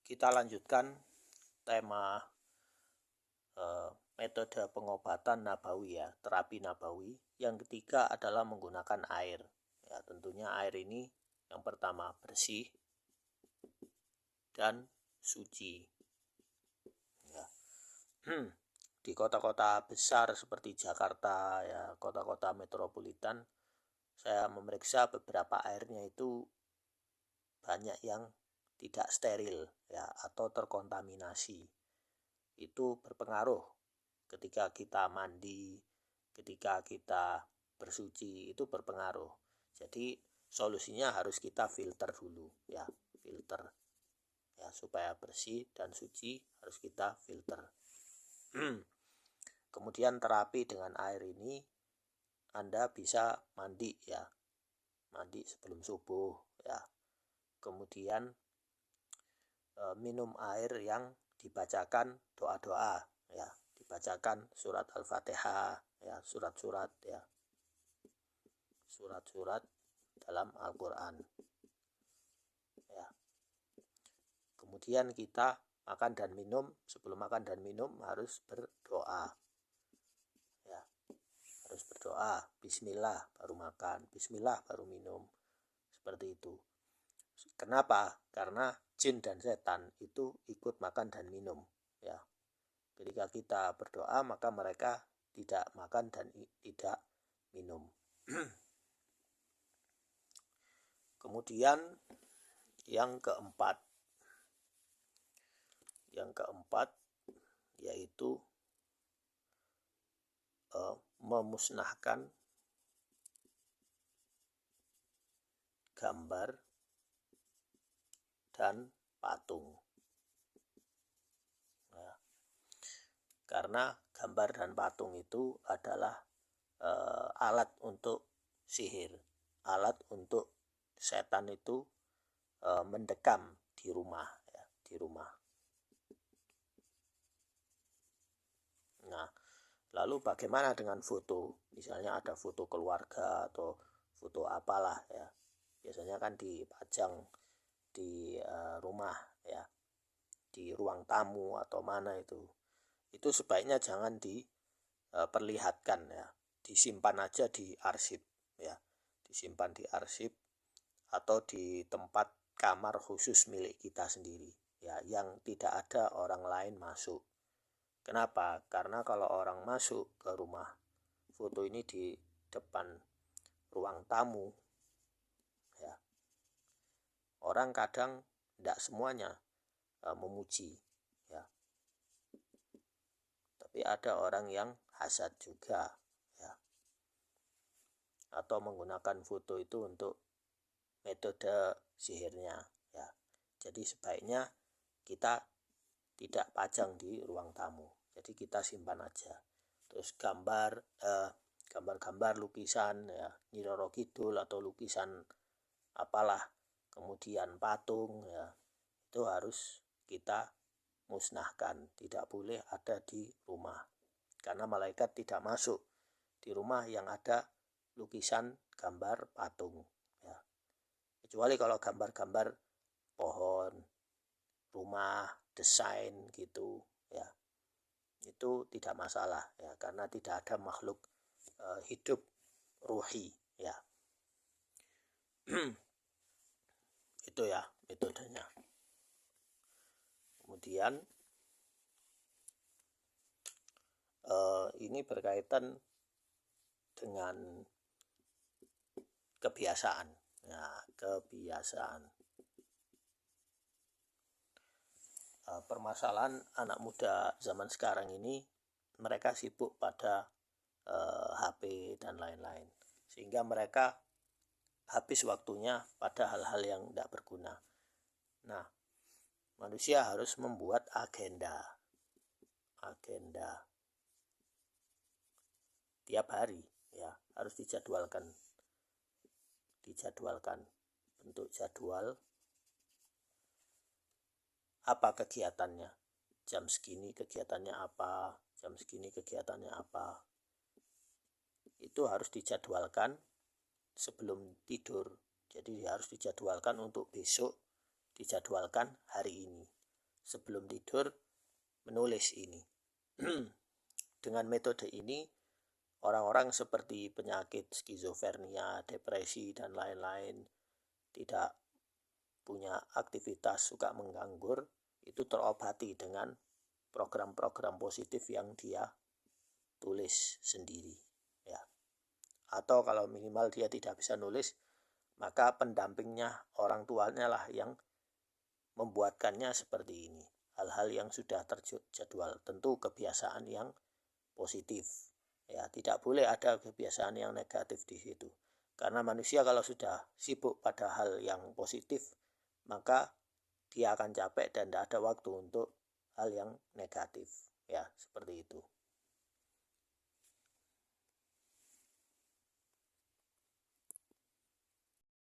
Kita lanjutkan tema metode pengobatan nabawi ya, terapi nabawi. Yang ketiga adalah menggunakan air. Ya, tentunya air ini yang pertama bersih dan suci. Ya. Di kota-kota besar seperti Jakarta ya, kota-kota metropolitan, saya memeriksa beberapa airnya itu banyak yang tidak steril ya, atau terkontaminasi. Itu berpengaruh ketika kita mandi, ketika kita bersuci, itu berpengaruh. Jadi solusinya harus kita filter dulu ya, filter ya, supaya bersih dan suci harus kita filter. Kemudian terapi dengan air ini Anda bisa mandi ya, mandi sebelum subuh ya. Kemudian minum air yang dibacakan doa-doa ya, dibacakan surat Al-Fatihah ya, surat-surat ya, surat-surat dalam Al-Quran ya. Kemudian kita makan dan minum, sebelum makan dan minum harus berdoa ya, harus berdoa, bismillah baru makan, bismillah baru minum, seperti itu. Kenapa? Karena jin dan setan itu ikut makan dan minum ya. Ketika kita berdoa maka mereka tidak makan dan tidak minum. Kemudian yang keempat yaitu memusnahkan gambar dan patung ya. Karena gambar dan patung itu adalah alat untuk sihir, alat untuk setan itu mendekam di rumah ya, di rumah. Nah, lalu bagaimana dengan foto? Misalnya ada foto keluarga atau foto apalah ya, biasanya kan dipajang di rumah ya, di ruang tamu atau mana itu sebaiknya jangan diperlihatkan ya, disimpan aja di arsip ya, disimpan di arsip atau di tempat kamar khusus milik kita sendiri ya, yang tidak ada orang lain masuk. Kenapa? Karena kalau orang masuk ke rumah, foto ini di depan ruang tamu ya, orang kadang tidak semuanya memuji ya, tapi ada orang yang hasad juga ya, atau menggunakan foto itu untuk metode sihirnya ya. Jadi sebaiknya kita tidak pajang di ruang tamu, jadi kita simpan aja. Terus gambar-gambar lukisan ya, Nyi Roro Kidul atau lukisan apalah, kemudian patung ya, itu harus kita musnahkan, tidak boleh ada di rumah, karena malaikat tidak masuk di rumah yang ada lukisan gambar patung ya. Kecuali kalau gambar-gambar pohon, rumah, desain gitu ya, itu tidak masalah ya, karena tidak ada makhluk hidup ruhi ya. Itu ya metodenya. Kemudian ini berkaitan dengan kebiasaan ya, kebiasaan. Permasalahan anak muda zaman sekarang ini, mereka sibuk pada HP dan lain-lain, sehingga mereka habis waktunya pada hal-hal yang tidak berguna. Nah, manusia harus membuat agenda tiap hari ya, harus dijadwalkan bentuk jadwal apa kegiatannya, jam segini kegiatannya apa, jam segini kegiatannya apa. Itu harus dijadwalkan sebelum tidur. Jadi harus dijadwalkan untuk besok, dijadwalkan hari ini. sebelum tidur menulis ini. Dengan metode ini, orang-orang seperti penyakit skizofrenia, depresi, dan lain-lain tidak punya aktivitas, suka menganggur, itu terobati dengan program-program positif yang dia tulis sendiri, ya. Atau kalau minimal dia tidak bisa nulis, maka pendampingnya, orang tuanya lah yang membuatkannya seperti ini. Hal-hal yang sudah terjadwal, tentu kebiasaan yang positif. Ya, tidak boleh ada kebiasaan yang negatif di situ. Karena manusia kalau sudah sibuk pada hal yang positif, maka dia akan capek dan tidak ada waktu untuk hal yang negatif. Ya, seperti itu.